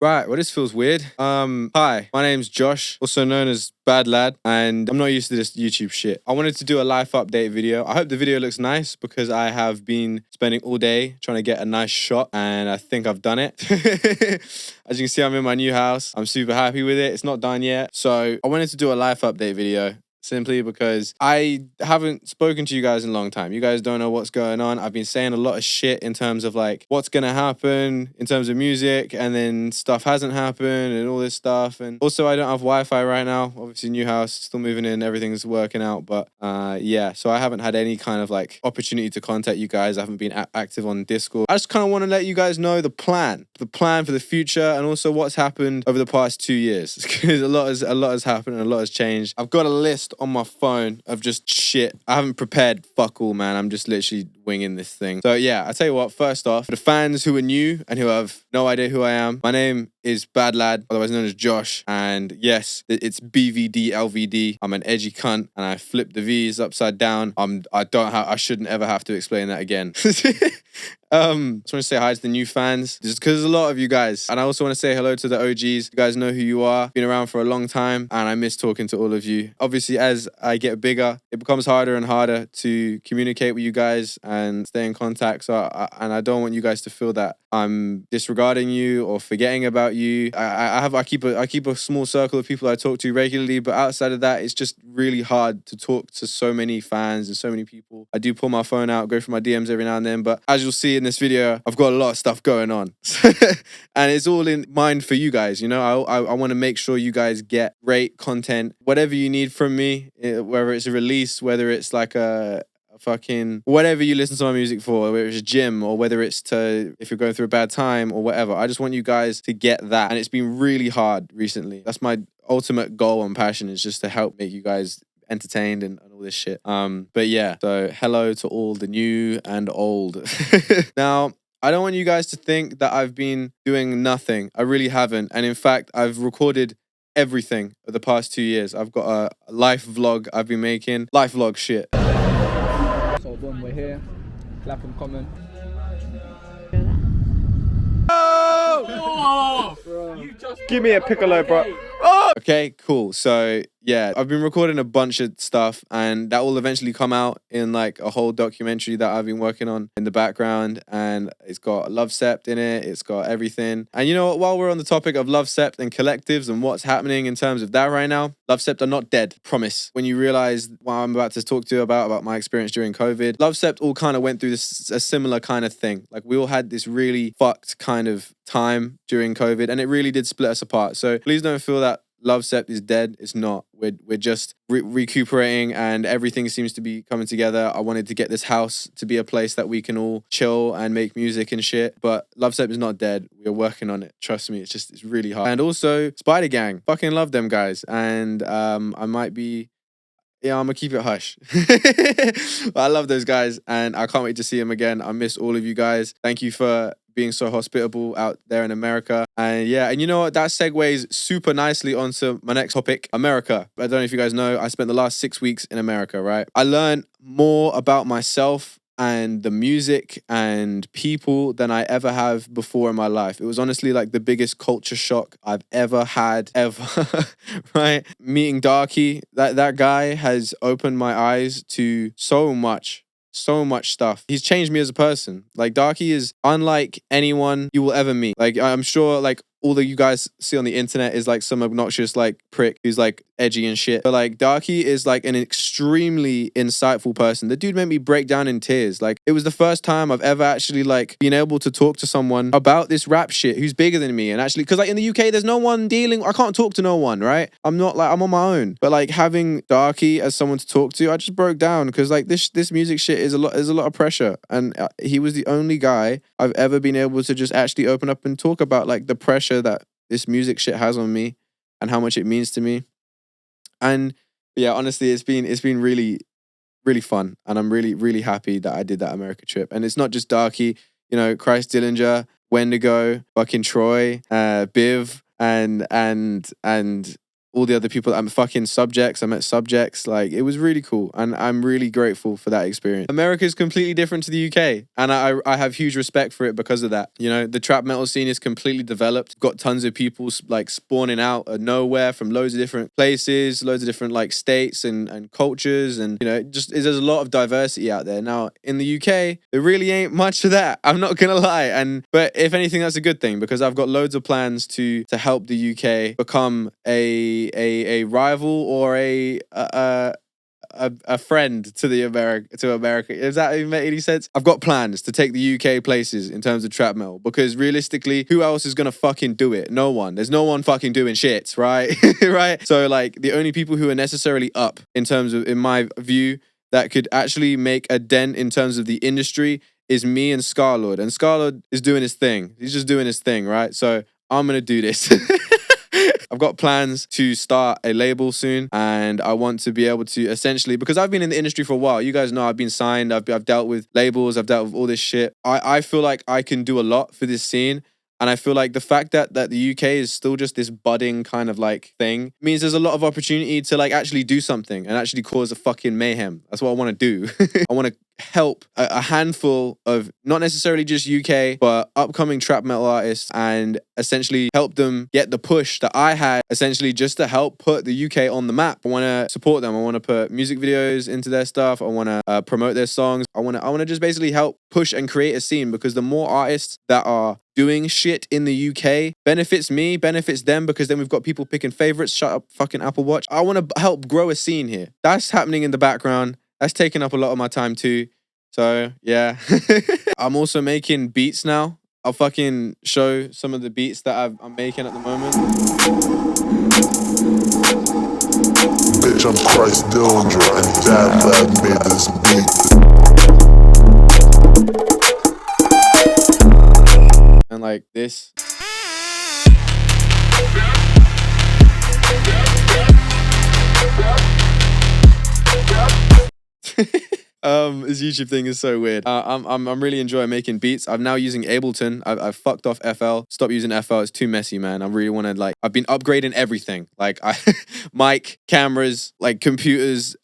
Right, well, this feels weird. Hi, my name's Josh, also known as Bad Lad, and I'm not used to this YouTube shit. I wanted to do a life update video. I hope the video looks nice because I have been spending all day trying to get a nice shot, and I think I've done it. As you can see, I'm in my new house. I'm super happy with it. It's not done yet. So I wanted to do a life update video. Simply because I haven't spoken to you guys in a long time. You guys don't know what's going on. I've been saying a lot of shit in terms of like what's gonna happen in terms of music, and then stuff hasn't happened and all this stuff. And also I don't have Wi-Fi right now. Obviously new house, still moving in, everything's working out. But yeah, so I haven't had any kind of like opportunity to contact you guys. I haven't been active on Discord. I just kind of want to let you guys know the plan for the future, and also what's happened over the past 2 years. Because a lot has happened and a lot has changed. I've got a list on my phone of just shit. I haven't prepared fuck all, man. I'm just literally winging this thing. So yeah, I tell you what, first off, for the fans who are new and who have no idea who I am, my name is Bad Lad, otherwise known as Josh. And yes, it's BVDLVD. I'm an edgy cunt and I flip the V's upside down. I shouldn't ever have to explain that again. I just want to say hi to the new fans, just because there's a lot of you guys. And I also want to say hello to the OGs. You guys know who you are. Been around for a long time, and I miss talking to all of you. Obviously, as I get bigger, it becomes harder and harder to communicate with you guys and stay in contact. So, I don't want you guys to feel that I'm disregarding you or forgetting about you. I keep a small circle of people I talk to regularly, but outside of that, it's just really hard to talk to so many fans and so many people. I do pull my phone out, go through my DMs every now and then, but as you'll see in this video, I've got a lot of stuff going on. And it's all in mind for you guys, you know? I want to make sure you guys get great content, whatever you need from me, whether it's a release, whether it's like a fucking whatever you listen to my music for, whether it's a gym or whether it's to if you're going through a bad time or whatever. I just want you guys to get that. And it's been really hard recently. That's my ultimate goal and passion, is just to help make you guys entertained and all this shit. But yeah, so hello to all the new and old. Now, I don't want you guys to think that I've been doing nothing. I really haven't. And in fact, I've recorded everything for the past 2 years. I've got a life vlog I've been making. Life vlog shit. So boom, we're here. Clapham Common. Oh! Give me a piccolo, bro. Oh! Okay, cool. So yeah, I've been recording a bunch of stuff, and that will eventually come out in like a whole documentary that I've been working on in the background. And it's got Love Sept in it. It's got everything. And you know what? While we're on the topic of Love Sept and collectives and what's happening in terms of that right now, Love Sept are not dead. Promise. When you realize what I'm about to talk to you about my experience during COVID, Love Sept all kind of went through a similar kind of thing. Like we all had this really fucked kind of time during COVID, and it really did split us apart. So please don't feel that Love Sept is dead. It's not. We're just recuperating, and everything seems to be coming together. I wanted to get this house to be a place that we can all chill and make music and shit. But Love Sept is not dead. We're working on it. Trust me. It's really hard. And also Spider Gang. Fucking love them guys. And I might be. Yeah, I'm gonna keep it hush. But I love those guys, and I can't wait to see them again. I miss all of you guys. Thank you for being so hospitable out there in America. And yeah, and you know what? That segues super nicely onto my next topic, America. I don't know if you guys know, I spent the last 6 weeks in America, right? I learned more about myself and the music and people than I ever have before in my life. It was honestly like the biggest culture shock I've ever had, ever, right? Meeting Darky, that guy has opened my eyes to so much stuff. He's changed me as a person. Like Darky is unlike anyone you will ever meet. Like I'm sure like all that you guys see on the internet is like some obnoxious like prick who's like edgy and shit. But like Darky is like an extremely insightful person. The dude made me break down in tears. Like it was the first time I've ever actually like been able to talk to someone about this rap shit who's bigger than me. And actually, because like in the UK, there's no one dealing. I can't talk to no one, right? I'm on my own. But like having Darky as someone to talk to, I just broke down because like this music shit is a lot of pressure. And he was the only guy I've ever been able to just actually open up and talk about like the pressure that this music shit has on me and how much it means to me. And yeah, honestly, it's been really, really fun. And I'm really, really happy that I did that America trip. And it's not just Darky, you know, Christ Dillinger, Wendigo, fucking Troy, Biv, and all the other people. I'm fucking subjects. I met subjects. Like, it was really cool. And I'm really grateful for that experience. America is completely different to the UK. And I have huge respect for it because of that. You know, the trap metal scene is completely developed. Got tons of people like spawning out of nowhere from loads of different places, loads of different like states and cultures. And, you know, there's a lot of diversity out there. Now, in the UK, there really ain't much of that. I'm not going to lie. But if anything, that's a good thing, because I've got loads of plans to help the UK become a rival or a friend to America. Does that even make any sense? I've got plans to take the UK places in terms of trap metal, because realistically, who else is gonna fucking do it? No one. There's no one fucking doing shit, right? Right? So like, the only people who are necessarily up in terms of, in my view, that could actually make a dent in terms of the industry is me and Scarlord. And Scarlord is doing his thing. He's just doing his thing, right? So I'm gonna do this. I've got plans to start a label soon, and I want to be able to essentially, because I've been in the industry for a while. You guys know I've been signed. I've dealt with labels. I've dealt with all this shit. I feel like I can do a lot for this scene. And I feel like the fact that the UK is still just this budding kind of like thing means there's a lot of opportunity to like actually do something and actually cause a fucking mayhem. That's what I want to do. I want to help a handful of, not necessarily just UK, but upcoming trap metal artists, and essentially help them get the push that I had, essentially just to help put the UK on the map. I want to support them. I want to put music videos into their stuff. I want to promote their songs. I want to just basically help push and create a scene, because the more artists that are doing shit in the UK benefits me, benefits them, because then we've got people picking favorites. Shut up, fucking Apple Watch. I want to help grow a scene here. That's happening in the background. That's taking up a lot of my time too. So yeah. I'm also making beats now. I'll fucking show some of the beats that I'm making at the moment. Bitch, I'm Christ Dillinger, and Bad Lad made this beat. And like this. This YouTube thing is so weird. I'm really enjoying making beats. I'm now using Ableton. I've fucked off FL. Stop using FL. It's too messy, man. I really want to like. I've been upgrading everything. Like mic, cameras, like computers,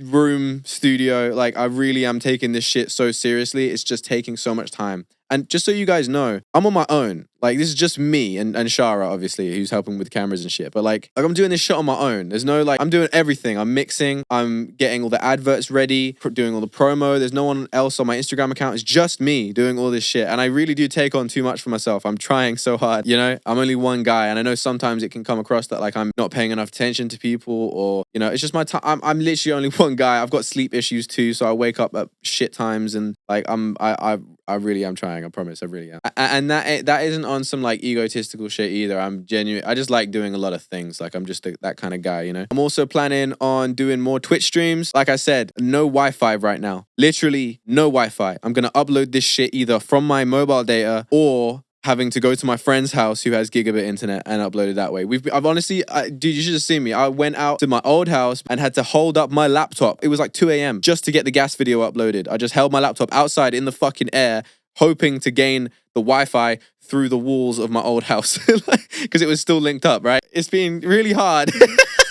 room, studio. Like, I really am taking this shit so seriously. It's just taking so much time. And just so you guys know, I'm on my own. Like, this is just me and Shara, obviously, who's helping with cameras and shit. But like I'm doing this shit on my own. There's no like, I'm doing everything. I'm mixing. I'm getting all the adverts ready, doing all the promo. There's no one else on my Instagram account. It's just me doing all this shit. And I really do take on too much for myself. I'm trying so hard, you know? I'm only one guy. And I know sometimes it can come across that like I'm not paying enough attention to people, or, you know, it's just my time. I'm literally only one guy. I've got sleep issues too. So I wake up at shit times, and like I really am trying. I promise, I really am. And that isn't on some like egotistical shit either. I'm genuine. I just like doing a lot of things. Like, I'm just that kind of guy, you know? I'm also planning on doing more Twitch streams. Like I said, no Wi-Fi right now. Literally no Wi-Fi. I'm going to upload this shit either from my mobile data or having to go to my friend's house who has gigabit internet and upload it that way. I've honestly, dude, you should have seen me. I went out to my old house and had to hold up my laptop. It was like 2 a.m. just to get the gas video uploaded. I just held my laptop outside in the fucking air, hoping to gain the Wi-Fi through the walls of my old house, because it was still linked up, right? It's been really hard.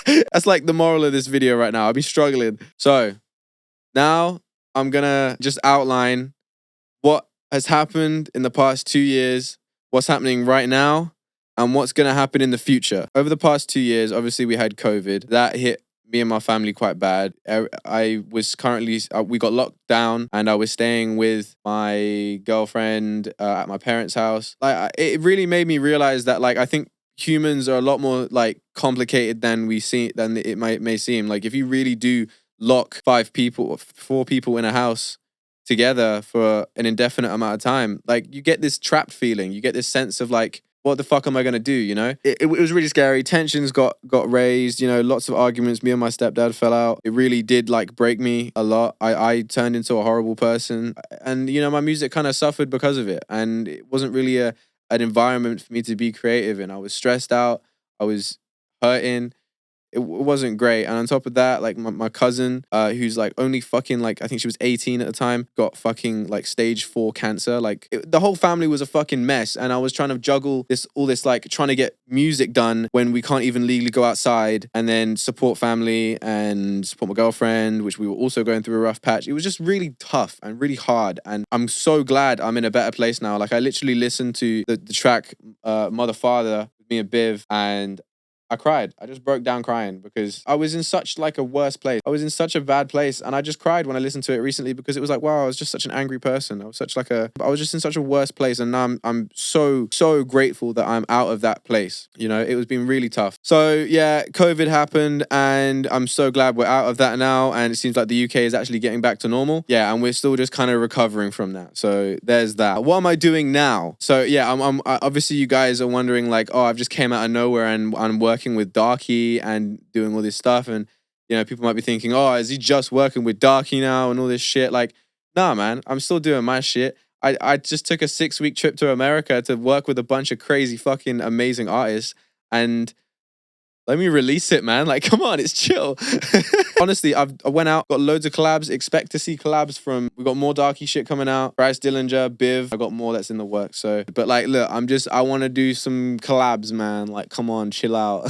That's like the moral of this video right now. I've been struggling. So now I'm gonna just outline what has happened in the past 2 years, what's happening right now, and what's gonna happen in the future. Over the past 2 years, obviously we had COVID. That hit me and my family quite bad. I was currently, we got locked down, and I was staying with my girlfriend at my parents' house. Like, it really made me realize that, like, I think humans are a lot more like complicated than it may seem. Like, if you really do lock 4 people in a house together for an indefinite amount of time, like, you get this trapped feeling. You get this sense of like, what the fuck am I gonna do, you know? It was really scary. Tensions got raised, you know, lots of arguments. Me and my stepdad fell out. It really did like break me a lot. I turned into a horrible person, and you know, my music kind of suffered because of it. And it wasn't really an environment for me to be creative in. I was stressed out. I was hurting. it wasn't great. And on top of that, like my cousin, who's like only fucking like, I think she was 18 at the time, got fucking like stage 4 cancer. Like the whole family was a fucking mess. And I was trying to juggle all this like trying to get music done when we can't even legally go outside, and then support family and support my girlfriend, which we were also going through a rough patch. It was just really tough and really hard. And I'm so glad I'm in a better place now. Like I literally listened to the track Mother Father with me and Biv, and I cried. I just broke down crying because I was in such like a worse place. I was in such a bad place, and I just cried when I listened to it recently because it was like, wow, I was just such an angry person. I was just in such a worse place, and now I'm so grateful that I'm out of that place. You know, it was been really tough. So yeah, COVID happened, and I'm so glad we're out of that now, and it seems like the UK is actually getting back to normal. Yeah, and we're still just kind of recovering from that. So there's that. What am I doing now? So yeah, I'm obviously you guys are wondering like, oh, I've just came out of nowhere and I'm working with Darky and doing all this stuff, and you know, people might be thinking, oh, is he just working with Darky now and all this shit? Like, nah, man, I'm still doing my shit. I just took a 6-week trip to America to work with a bunch of crazy fucking amazing artists, and let me release it, man. Like, come on, it's chill. Honestly, I went out, got loads of collabs. Expect to see collabs from, we got more Darky shit coming out. Bryce Dillinger, Biv. I got more that's in the works. So, but like, look, I want to do some collabs, man. Like, come on, chill out.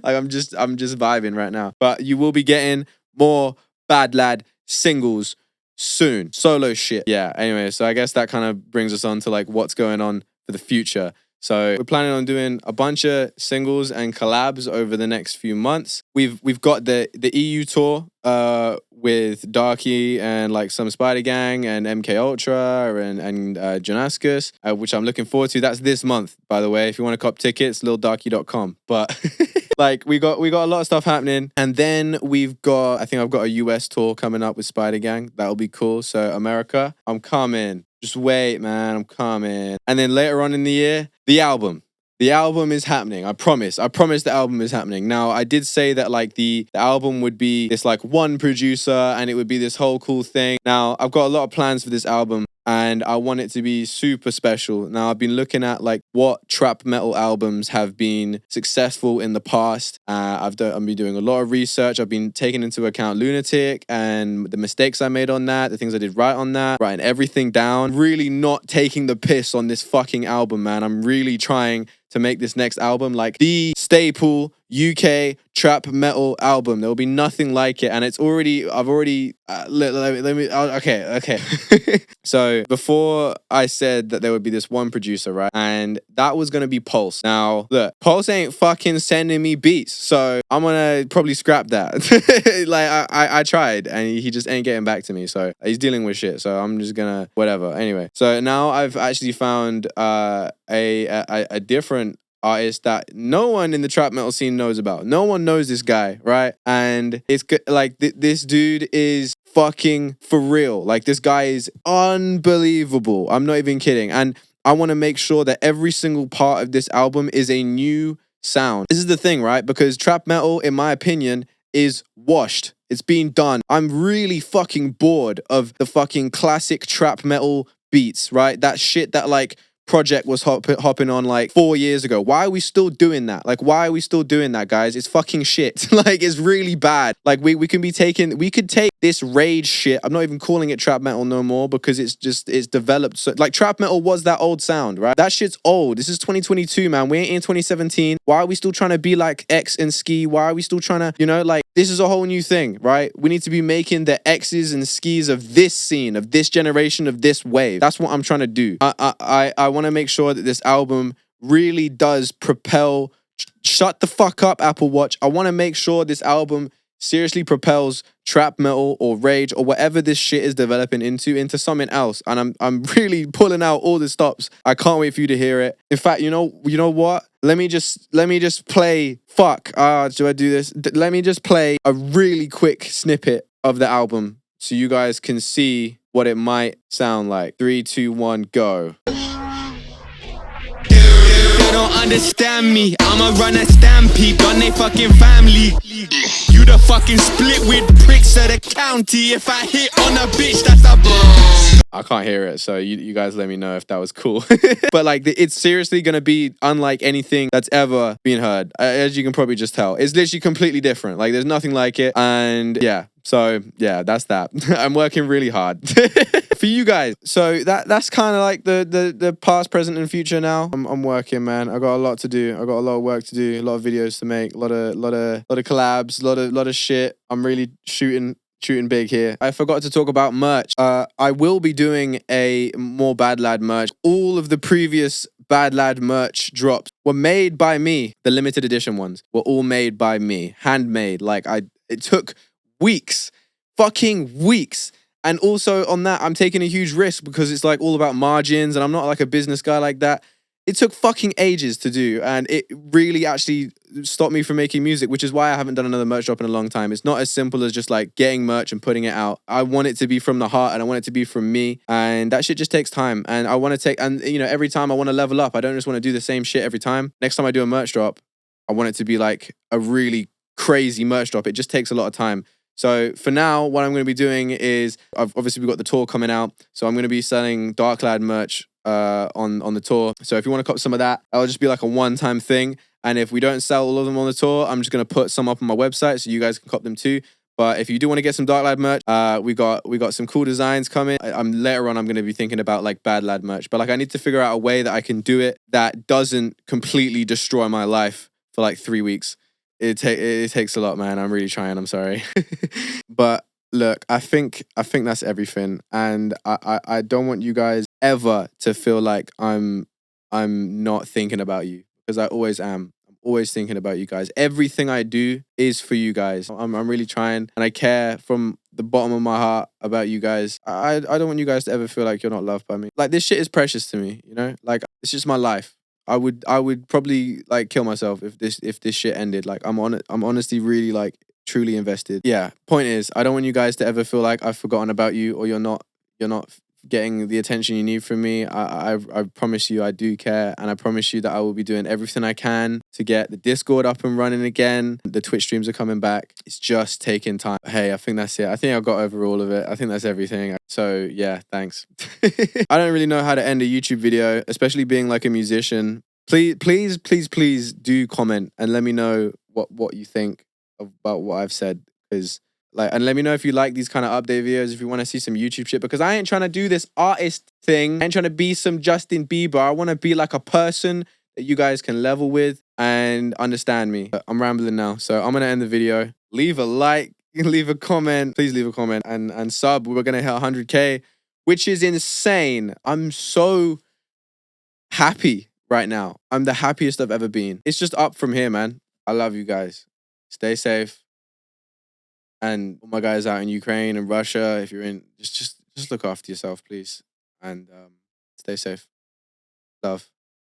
Like, I'm just vibing right now. But you will be getting more Bad Lad singles soon. Solo shit. Yeah, anyway, so I guess that kind of brings us on to like what's going on for the future. So we're planning on doing a bunch of singles and collabs over the next few months. We've got the EU tour with Darky and like some Spider Gang and MK Ultra and Janaskus, which I'm looking forward to. That's this month, by the way. If you want to cop tickets, lildarky.com. But like we got a lot of stuff happening, and then I think I've got a US tour coming up with Spider Gang. That'll be cool. So America, I'm coming. Just wait, man, I'm coming. And then later on in the year, the album. The album is happening. I promise. I promise the album is happening. Now, I did say that like the album would be this like one producer and it would be this whole cool thing. Now, I've got a lot of plans for this album, and I want it to be super special. Now, I've been looking at like what trap metal albums have been successful in the past. I've been doing a lot of research. I've been taking into account Lunatic and the mistakes I made on that, the things I did right on that, writing everything down, really not taking the piss on this fucking album, man. I'm really trying to make this next album like the staple UK trap metal album. There will be nothing like it, and it's already. Let me. Okay. So before I said that there would be this one producer, right, and that was gonna be Pulse. Now look, Pulse ain't fucking sending me beats, so I'm gonna probably scrap that. Like I tried, and he just ain't getting back to me. So he's dealing with shit. So I'm just gonna whatever. Anyway, so now I've actually found a different artist that no one in the trap metal scene knows about. No one knows this guy, right? And it's like this dude is fucking for real. Like, this guy is unbelievable. I'm not even kidding. And I want to make sure that every single part of this album is a new sound. This is the thing, right? Because trap metal, in my opinion, is washed. It's been done. I'm really fucking bored of the fucking classic trap metal beats, right? That shit that like Project was hopping on like 4 years ago. Why are we still doing that? Like, why are we still doing that, guys? It's fucking shit. Like, it's really bad. Like, we could take this rage shit. I'm not even calling it trap metal no more because it's developed. So, like, trap metal was that old sound, right? That shit's old. This is 2022, man. We ain't in 2017. Why are we still trying to be like X and Ski? Why are we still trying to, you know, like, this is a whole new thing, right? We need to be making the X's and Skis of this scene, of this generation, of this wave. That's what I'm trying to do. I want to make sure that this album really does propel. Shut the fuck up, Apple Watch. I want to make sure this album seriously propels trap metal or rage or whatever this shit is developing into something else. And I'm really pulling out all the stops. I can't wait for you to hear it. In fact, you know what? Let me just play. Fuck. Do I do this? Let me just play a really quick snippet of the album so you guys can see what it might sound like. 3, 2, 1, go. They don't understand me. I'ma run a stampede on they fucking family. You the fucking split with pricks of the county. If I hit on a bitch, that's a bomb. I can't hear it, so you guys let me know if that was cool. But like, it's seriously gonna be unlike anything that's ever been heard. As you can probably just tell, it's literally completely different. Like, there's nothing like it, and yeah. So yeah, that's that. I'm working really hard for you guys. So that's kind of like the past, present, and future. Now I'm working, man. I got a lot to do. I got a lot of work to do. A lot of videos to make. A lot of collabs. A lot of shit. I'm really shooting big here. I forgot to talk about merch. I will be doing a more Bad Lad merch. All of the previous Bad Lad merch drops were made by me. The limited edition ones were all made by me, handmade. Like, it took weeks, fucking weeks. And also on that, I'm taking a huge risk because it's like all about margins, and I'm not like a business guy like that. It took fucking ages to do, and it really actually stopped me from making music, which is why I haven't done another merch drop in a long time. It's not as simple as just like getting merch and putting it out. I want it to be from the heart, and I want it to be from me, and that shit just takes time. And I want to take, and you know, every time I want to level up. I don't just want to do the same shit every time. Next time I do a merch drop, I want it to be like a really crazy merch drop. It just takes a lot of time. So for now, what I'm going to be doing is, obviously we've got the tour coming out, so I'm going to be selling Darklad merch on the tour. So if you want to cop some of that, that'll just be like a one-time thing. And if we don't sell all of them on the tour, I'm just going to put some up on my website so you guys can cop them too. But if you do want to get some Darklad merch, we got some cool designs coming. Later on, I'm going to be thinking about like Bad Lad merch, but like I need to figure out a way that I can do it that doesn't completely destroy my life for like 3 weeks. It takes a lot, man. I'm really trying. I'm sorry. But look, I think that's everything. And I don't want you guys ever to feel like I'm not thinking about you, because I always am. I'm always thinking about you guys. Everything I do is for you guys. I'm really trying, and I care from the bottom of my heart about you guys. I don't want you guys to ever feel like you're not loved by me. Like, this shit is precious to me, you know? Like, it's just my life. I would probably like kill myself if this shit ended. Like, I'm honestly really like truly invested. Yeah. Point is, I don't want you guys to ever feel like I've forgotten about you, or you're not getting the attention you need from me. I promise you I do care, and I promise you that I will be doing everything I can to get the Discord up and running again. The Twitch streams are coming back. It's just taking time. Hey, I think that's it. I think I got over all of it. I think that's everything. So yeah, thanks. I don't really know how to end a YouTube video, especially being like a musician. Please do comment and let me know what you think about what I've said, because like, and let me know if you like these kind of update videos, if you want to see some YouTube shit, because I ain't trying to do this artist thing. I ain't trying to be some Justin Bieber. I want to be like a person that you guys can level with and understand me. But I'm rambling now, so I'm going to end the video. Leave a like, leave a comment. Please leave a comment and sub. We're going to hit 100K, which is insane. I'm so happy right now. I'm the happiest I've ever been. It's just up from here, man. I love you guys. Stay safe. And all my guys out in Ukraine and Russia, if you're in, just look after yourself, please. And stay safe. Love.